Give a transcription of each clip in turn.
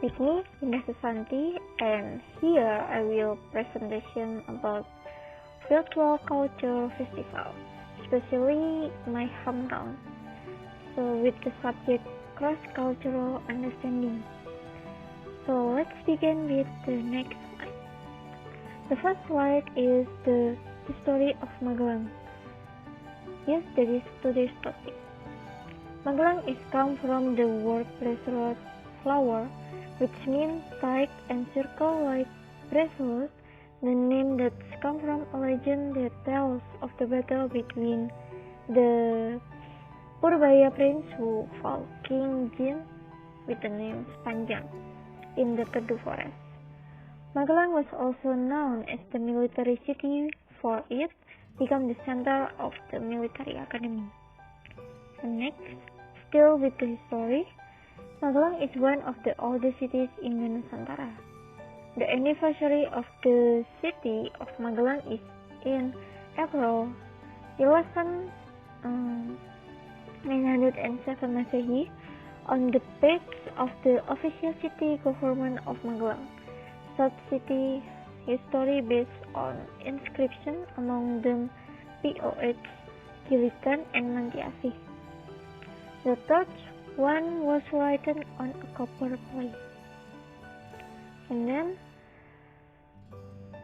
With me, Indah Susanti, and here I will presentation about Virtual Culture Festival, especially my hometown. So with the subject cross-cultural understanding. So let's begin with the next slide. The first slide is the history of Magelang. Yes, that is today's topic. Magelang is come from the word bracelet flower, which means tight and circle-like bracelet, the name that comes from a legend that tells of the battle between the Purbaya prince who fought King Jin with the name Panjang in the Kedu forest. Magelang was also known as the military city for it became the center of the military academy. And next, still with the history, Magelang is one of the oldest cities in the Nusantara. The anniversary of the city of Magelang is in April 907 Masehi on the page of the official city government of Magelang. Such city history based on inscription, among them POH, Kilitan, and Mantiasih. The third one was written on a copper plate. And then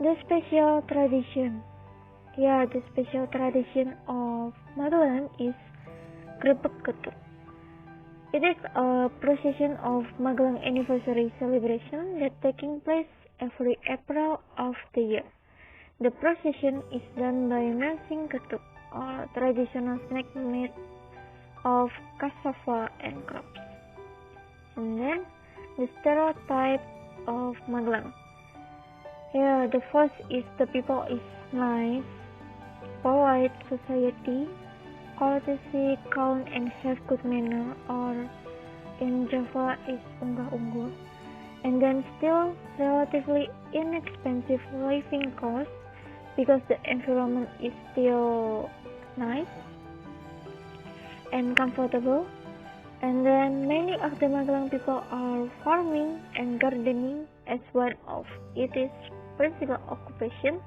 the special tradition. The special tradition of Magelang is Grebek Ketuk. It is a procession of Magelang anniversary celebration that taking place every April of the year. The procession is done by nursing ketuk, or traditional snack made of cassava and crops. And then the stereotype of Magelang. The first is the people is nice, polite society, courtesy, calm, and have good manner, or in Java is unggah-ungguh. And then still relatively inexpensive living cost because the environment is still nice and comfortable. And then many of the Magelang people are farming and gardening as one of its principal occupation.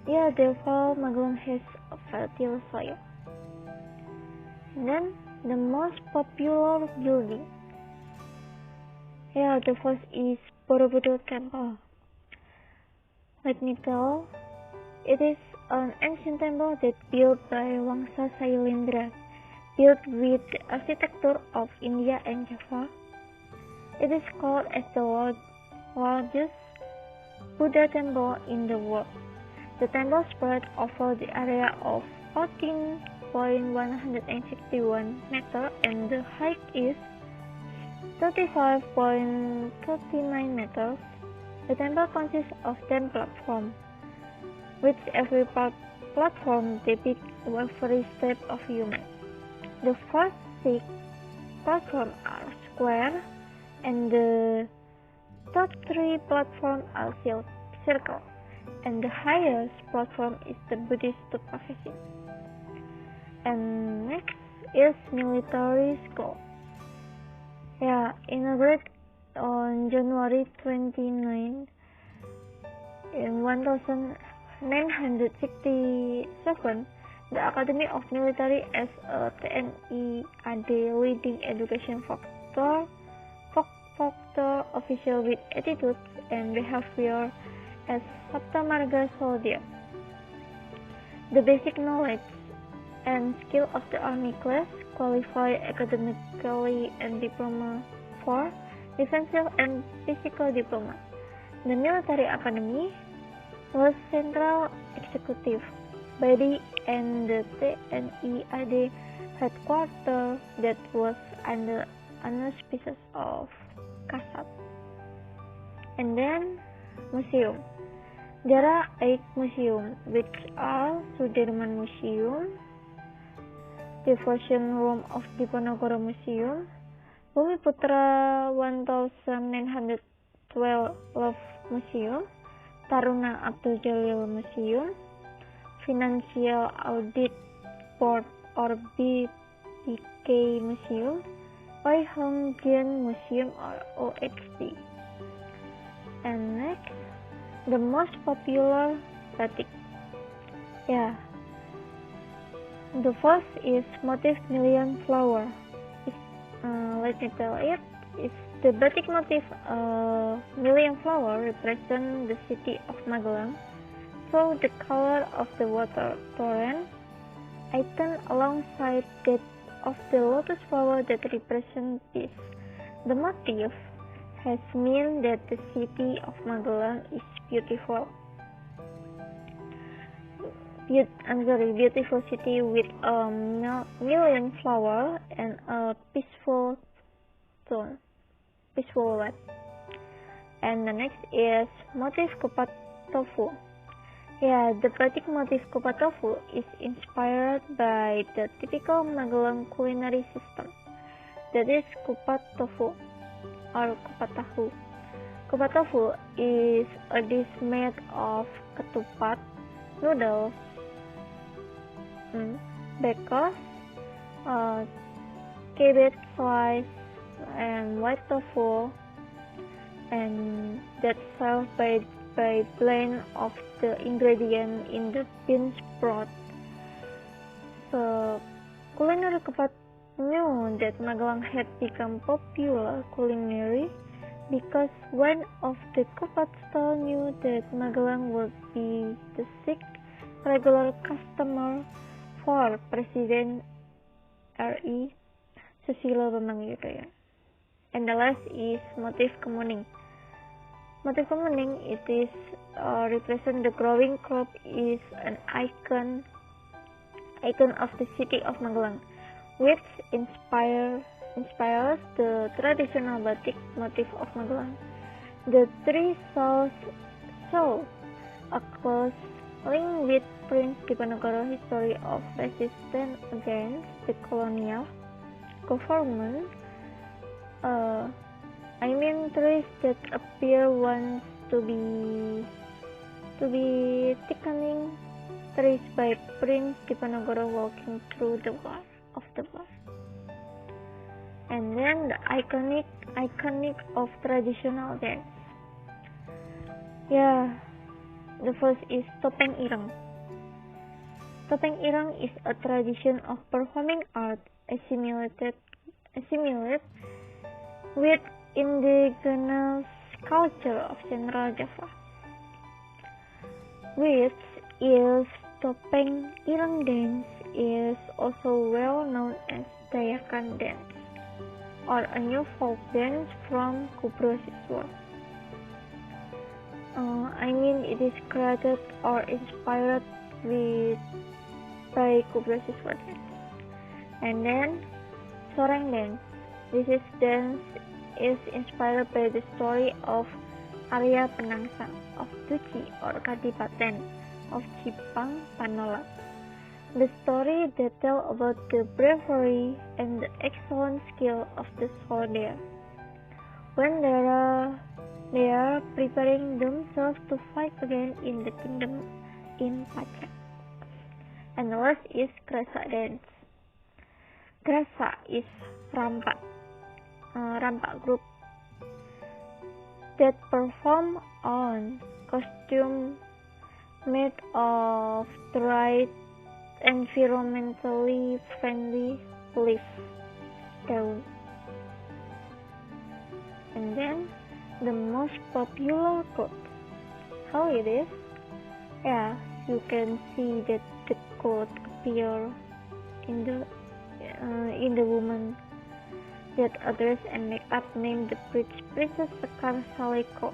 Therefore Magelang has a fertile soil. And then the most popular building. The first is Borobudur Temple. Let me tell, it is an ancient temple that built by Wangsa Sailendra, built with the architecture of India and Java. It is called as the largest Buddha temple in the world. The temple spread over the area of 14.161 meters and the height is 35.39 meters. The temple consists of 10 platforms, which every platform depicts every step of human. The first 6 platforms are square, and the top 3 platforms are circle, and the highest platform is the Buddhist stupa facing. And next is military school. Inaugurated on January 29 in 1967, the Academy of Military as a TNI AD leading education factor official with attitudes and behavior as Sabta Marga soldier. The basic knowledge and skill of the army class qualify academically and diploma for defensive and physical diploma. The military academy was central executive body and the TNI AD headquarters that was under auspices of Kasat. And then museum. There are 8 museums, which are Sudirman Museum, Devotion Room of Diponegoro Museum, Bumiputra 1912 Museum, Taruna Abdul Jalil Museum, Financial Audit Board or BPK Museum, Oi Hong Jian Museum or OHD. And next, the most popular batik. Yeah, the first is motif million flower. Let me tell it. It's the batik motif million flower represent the city of Magelang. So the color of the water torrent, icon alongside that of the lotus flower that represent peace. The motif has meant that the city of Magelang is beautiful. Beautiful city with a million flower and a peaceful tone, peaceful light. And the next is motif kupat tofu. Yeah, the batik motif kupat tofu is inspired by the typical Magelang culinary system. That is kupat tofu or kupat tahu. Kupat tofu is a dish made of ketupat, noodles, bakers, cabbage slice, and white tofu, and that's served by blend of the ingredient in the beans broth. So, culinary kupat knew that Magelang had become popular culinary because one of the kupat stall knew that Magelang would be the sixth regular customer for Presiden RI Susilo Bambang Yudhoyono. And the last is motif kemuning. Motif kemuning, it is represent the growing crop, is an icon of the city of Magelang, which inspires the traditional batik motif of Magelang. The three shows a close link with Prince Diponegoro history of resistance against the colonial government. Trees that appear once to be thickening trees by Prince Diponegoro walking through the war of the war. And then the iconic of traditional dance. Yeah, the first is Topeng Ireng. Topeng Ireng is a tradition of performing art assimilated with indigenous culture of Central Java, which is Topeng Ireng dance is also well known as Dayakan dance, or a new folk dance from Kubro Siswa. It is created or inspired by Kubro Siswa dance. And then Soreng dance. This dance is inspired by the story of Arya Penangsang of Tuci or Kadipaten of Cipang Panolak. The story that tells about the bravery and the excellent skill of the soldier when they are preparing themselves to fight again in the kingdom in Pacak. And the last is Grasa dance. Grasa is rampak group that perform on costume made of dried environmentally friendly leaf daun. And then the most popular cloth. How it is? Yeah, you can see that the cloth appear in the woman that address and make up named the Princess Sekar Saleko,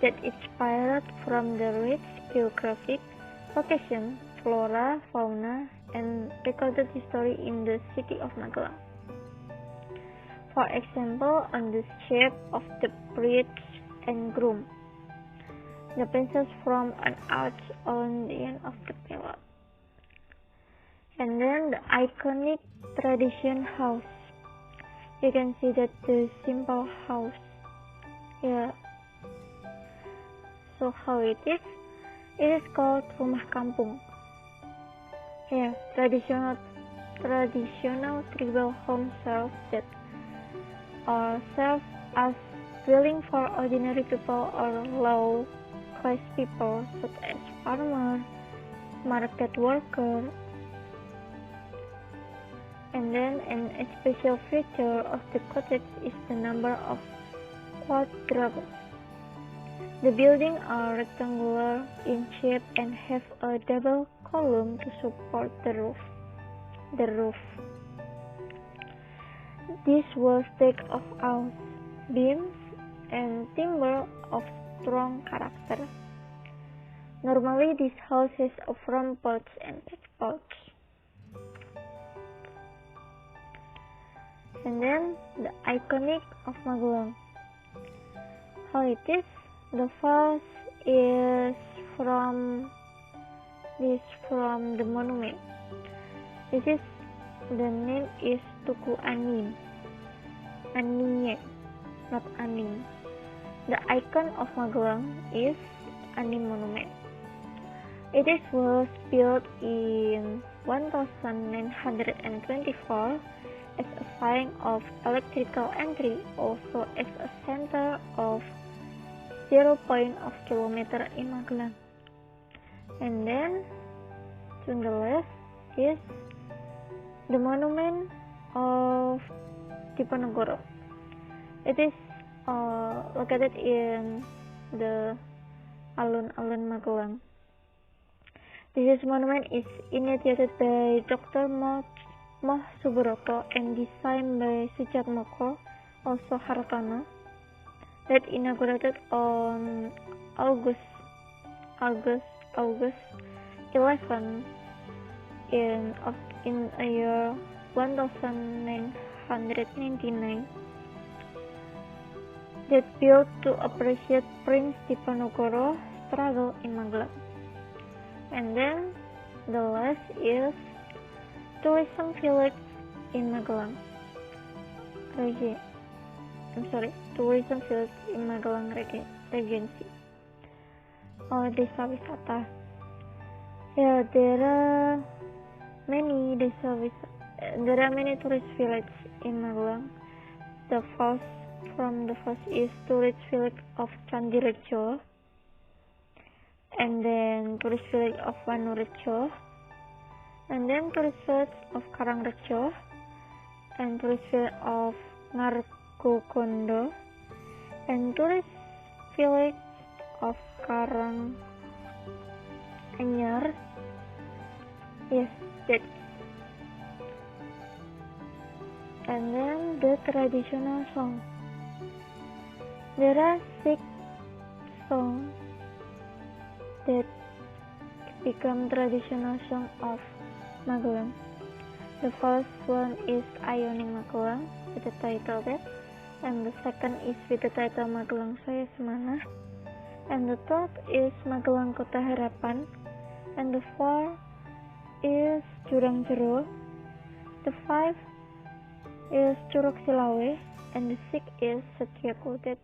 that inspired from the rich geographic location, flora, fauna, and recorded history in the city of Magelang. For example, on the shape of the bride and groom, the princess from an arch on the end of the pillar. And then the iconic tradition house. You can see that the simple house. Yeah. So how it is? It is called rumah kampung. Yeah, traditional tribal home serve as dwelling for ordinary people or low-class people such as farmers, market workers. And then a special feature of the cottage is the number of quadrangle. The buildings are rectangular in shape and have a double column to support the roof. This was made of oaks, beams, and timber of strong character. Normally, this house has a front porch and back porch. And then the iconic of Magelang. How it is? The first is from the monument. The name is Tugu Ani, not Aning. The icon of Magelang is Ani Monument. It was built in 1924 as a sign of electrical entry, also as a center of 0 point of kilometer in Magelang. And then to the left is the monument of Diponegoro. It is located in the Alun-Alun Magelang. This monument is initiated by Dr. Moh Subroto and designed by Sujatmoko, also Hartono, that inaugurated on August 11 in a year 1999. That built to appreciate Prince Diponegoro's struggle in Magelang. And then the last is tourism village in Magelang. Tourism village in Magelang Regency. Desa wisata. Yeah, there are many tourist villages in Magelang. The first is tourist village of Candirejo, and then tourist village of Wanurejo, and then tourist village of Karangrejo, and tourist village of Ngargokondo, and tourist village of Karanganyar. Yes, that. And then the traditional song. There are 6 songs that become traditional song of Magelang. The first one is Ayoning Magelang with the title that, and the second is with the title Magelang Saya Semana, and the third is Magelang Kota Harapan, and the fourth is Jurang Jero, the fifth is Curug Silawe, and the sixth is Setia Kudet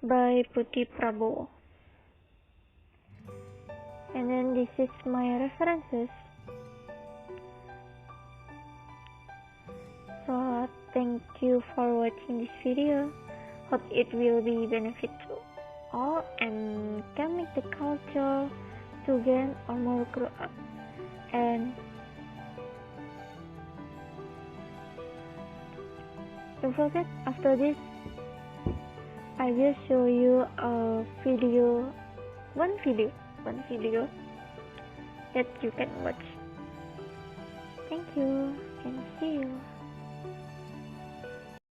by Putih Prabowo. And then this is my references. So thank you for watching this video. Hope it will be benefit to all and can make the culture to gain or more grow up. And don't forget, after this I will show you a video, one video that you can watch. Thank you and see you.